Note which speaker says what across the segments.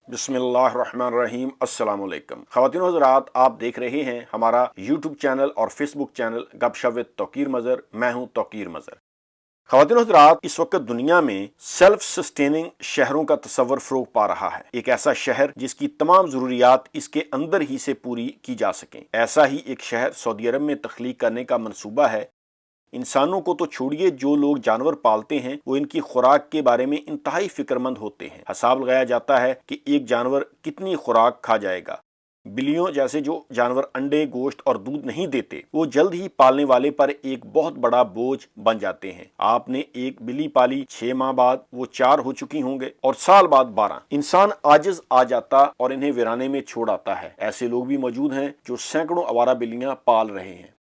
Speaker 1: बिस्मिल्लाहिर्रहमानिर्रहीम। अस्सलाम वालेकुम। ख़वातीन व हज़रात, आप देख रहे हैं हमारा यूट्यूब चैनल और फेसबुक चैनल गपशप विद तौकीर मज़हर। मैं हूं तौकीर मज़हर। ख़वातीन व हज़रात, इस वक्त दुनिया में सेल्फ सस्टेनिंग शहरों का तस्वर फ़रोग़ पा रहा है। एक ऐसा शहर जिसकी तमाम ज़रूरियात इसके अंदर ही से पूरी की जा सकें। ऐसा ही एक शहर सऊदी अरब में तख्लीक करने का मनसूबा है। इंसानों को तो छोड़िए, जो लोग जानवर पालते हैं वो इनकी खुराक के बारे में इंतहाई फिक्रमंद होते हैं। हिसाब लगाया जाता है कि एक जानवर कितनी खुराक खा जाएगा। बिल्लियों जैसे जो जानवर अंडे, गोश्त और दूध नहीं देते, वो जल्द ही पालने वाले पर एक बहुत बड़ा बोझ बन जाते हैं। आपने एक बिल्ली पाली, 6 माह बाद वो 4 हो चुकी होंगे और साल बाद 12। इंसान आजिज आ जाता और इन्हें वीराने में छोड़ आता है। ऐसे लोग भी मौजूद हैं जो सैकड़ों आवारा बिल्लियां पाल रहे हैं।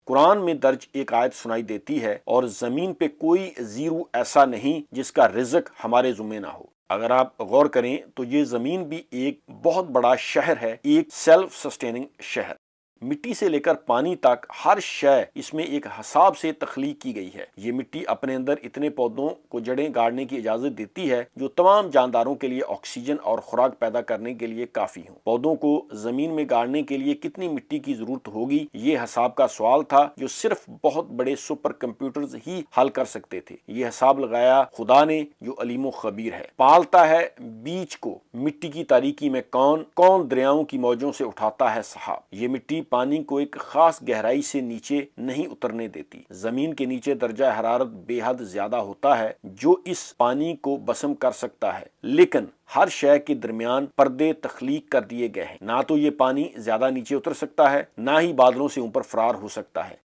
Speaker 1: कुरान में दर्ज एक आयत सुनाई देती है, और जमीन पे कोई जीरू ऐसा नहीं जिसका रिज़्क हमारे ज़ुम्मे ना हो। अगर आप गौर करें तो ये जमीन भी एक बहुत बड़ा शहर है, एक सेल्फ सस्टेनिंग शहर। मिट्टी से लेकर पानी तक हर शय इसमें एक हिसाब से तख्लीक की गई है। ये मिट्टी अपने अंदर इतने पौधों को जड़ें गाड़ने की इजाजत देती है जो तमाम जानदारों के लिए ऑक्सीजन और खुराक पैदा करने के लिए काफी हो। पौधों को जमीन में गाड़ने के लिए कितनी मिट्टी की जरूरत होगी, ये हिसाब का सवाल था जो सिर्फ बहुत बड़े सुपर कंप्यूटर्स ही हल कर सकते थे। ये हिसाब लगाया खुदा ने, जो अलीमो खबीर है। पालता है बीज को मिट्टी की तारीकी में कौन कौन दरियाओं की मौजों से उठाता है सहाब। ये मिट्टी पानी को एक खास गहराई से नीचे नहीं उतरने देती। जमीन के नीचे दर्जा हरारत बेहद ज्यादा होता है जो इस पानी को बसम कर सकता है, लेकिन हर शय के दरमियान पर्दे तख्लीक कर दिए गए हैं। ना तो ये पानी ज्यादा नीचे उतर सकता है, ना ही बादलों से ऊपर फरार हो सकता है।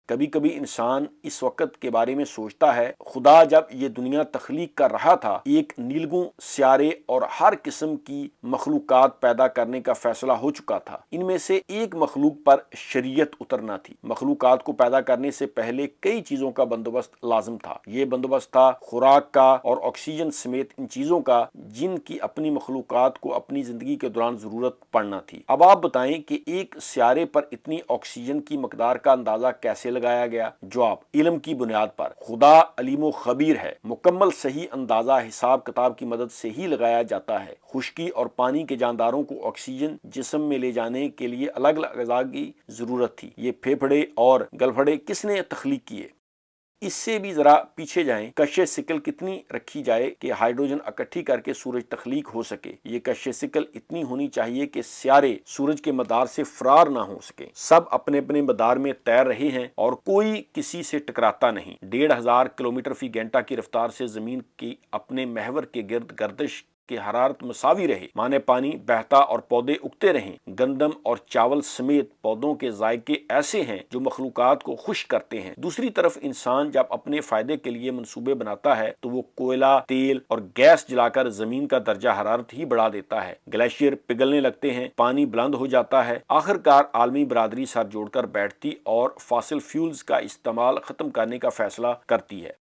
Speaker 1: कभी कभी इंसान इस वक्त के बारे में सोचता है, खुदा जब ये दुनिया तख्लीक कर रहा था, एक नीलगू सियारे और हर किस्म की मखलूकात पैदा करने का फैसला हो चुका था। इनमें से एक मखलूक पर शरीयत उतरना थी। मखलूकात को पैदा करने से पहले कई चीजों का बंदोबस्त लाजिम था। ये बंदोबस्त था खुराक का और ऑक्सीजन समेत इन चीजों का जिनकी अपनी मखलूकात को अपनी जिंदगी के दौरान जरूरत पड़ना थी। अब आप बताएं कि एक सियारे पर इतनी ऑक्सीजन की मकदार का अंदाजा कैसे लगाया गया? जवाब, इल्म की बुनियाद पर। खुदा अलीमो खबीर है। मुकम्मल सही अंदाजा हिसाब किताब की मदद से ही लगाया जाता है। खुश्की और पानी के जानदारों को ऑक्सीजन जिस्म में ले जाने के लिए अलग अलग अज़ा की जरूरत थी। ये फेफड़े और गलफड़े किसने तख्लीक किए? इससे भी जरा पीछे जाएं, कश्य सिकल कितनी रखी जाए कि हाइड्रोजन इकट्ठी करके सूरज तख्लीक हो सके? ये कश्य सिकल इतनी होनी चाहिए कि सियारे सूरज के मदार से फरार ना हो सके। सब अपने अपने मदार में तैर रहे हैं और कोई किसी से टकराता नहीं। 1500 किलोमीटर फी घंटा की रफ्तार से जमीन की अपने महवर के गिर्द गर्दिश कि हरारत मसावी रहे, माने पानी बहता और पौधे उगते रहें। गंदम और चावल समेत पौधों के जायके ऐसे हैं जो मखलूकात को खुश करते हैं। दूसरी तरफ इंसान जब अपने फायदे के लिए मंसूबे बनाता है तो वो कोयला, तेल और गैस जलाकर जमीन का दर्जा हरारत ही बढ़ा देता है। ग्लेशियर पिघलने लगते हैं, पानी बुलंद हो जाता है। आखिरकार आलमी बरादरी सर जोड़कर बैठती और फॉसिल फ्यूल्स का इस्तेमाल खत्म करने का फैसला करती है।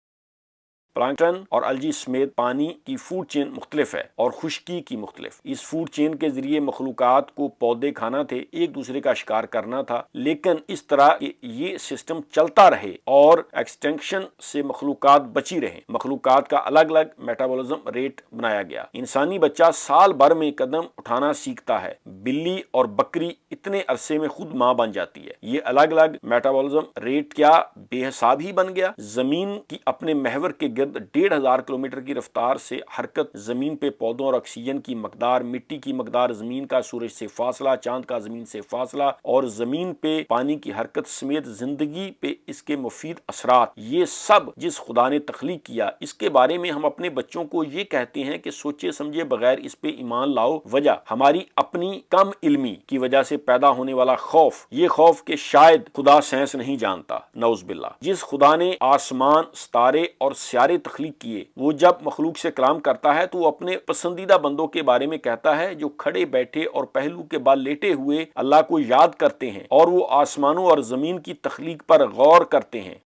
Speaker 1: प्लांक्टन और अलजी समेत पानी की फूड चेन मुख्तलिफ है और खुश्की की मुख्तलिफ। इस फूड चेन के जरिए मखलूकात को पौधे खाना थे, एक दूसरे का शिकार करना था। लेकिन इस तरह ये सिस्टम चलता रहे और एक्सटेंक्शन से मखलूकात बची रहे। मखलूकात का अलग अलग मेटाबॉलिज्म रेट बनाया गया। इंसानी बच्चा साल भर में कदम उठाना सीखता है। बिल्ली और बकरी इतने अरसे में खुद माँ बन जाती है। ये अलग अलग मेटाबॉलिज्म रेट क्या बेहिसाब ही बन गया। जमीन की अपने महवर के 1500 किलोमीटर की रफ्तार से हरकत, जमीन पे पौधों और ऑक्सीजन की मकदार, मिट्टी की मकदार, जमीन का सूरज से फासला, चांद का जमीन से फासला और जमीन पे पानी की हरकत समेत जिंदगी पे इसके मुफीद असरात, ये सब जिस खुदा ने तख्लीक किया, इसके बारे में हम अपने बच्चों को ये कहते हैं कि सोचे समझे बगैर इस पे ईमान लाओ। वजह हमारी अपनी कम इल्मी की वजह से पैदा होने वाला खौफ, ये खौफ के शायद खुदा साइंस नहीं जानता। नौज़बिल्लाह। जिस खुदा ने आसमान, सितारे और सियारे तख्लीक किए, वो जब मखलूक से कलाम करता है तो वो अपने पसंदीदा बंदों के बारे में कहता है जो खड़े बैठे और पहलू के बल लेटे हुए अल्लाह को याद करते हैं और वो आसमानों और जमीन की तख्लीक पर गौर करते हैं।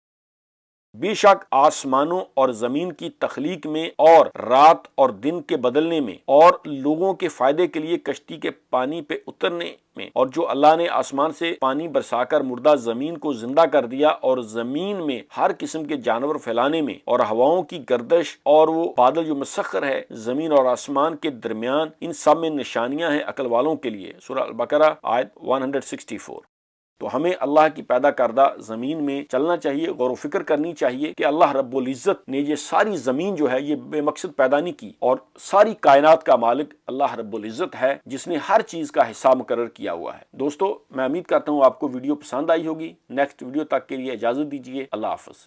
Speaker 1: بے شک آسمانوں اور زمین کی تخلیق میں اور رات اور دن کے بدلنے میں اور لوگوں کے فائدے کے لیے کشتی کے پانی پہ اترنے میں، اور جو اللہ نے آسمان سے پانی برسا کر مردہ زمین کو زندہ کر دیا اور زمین میں ہر قسم کے جانور پھیلانے میں اور ہواؤں کی گردش اور وہ بادل جو مسخر ہے زمین اور آسمان کے درمیان، ان سب میں نشانیاں ہیں عقل والوں کے لیے۔ سورہ البقرہ آیت 164۔ تو ہمیں اللہ کی پیدا کردہ زمین میں چلنا چاہیے، غور و فکر کرنی چاہیے کہ اللہ رب العزت نے یہ ساری زمین جو ہے یہ بے مقصد پیدا نہیں کی، اور ساری کائنات کا مالک اللہ رب العزت ہے جس نے ہر چیز کا حصہ مقرر کیا ہوا ہے۔ دوستو، میں امید کرتا ہوں آپ کو ویڈیو پسند آئی ہوگی۔ نیکسٹ ویڈیو تک کے لیے اجازت دیجیے۔ اللہ حافظ۔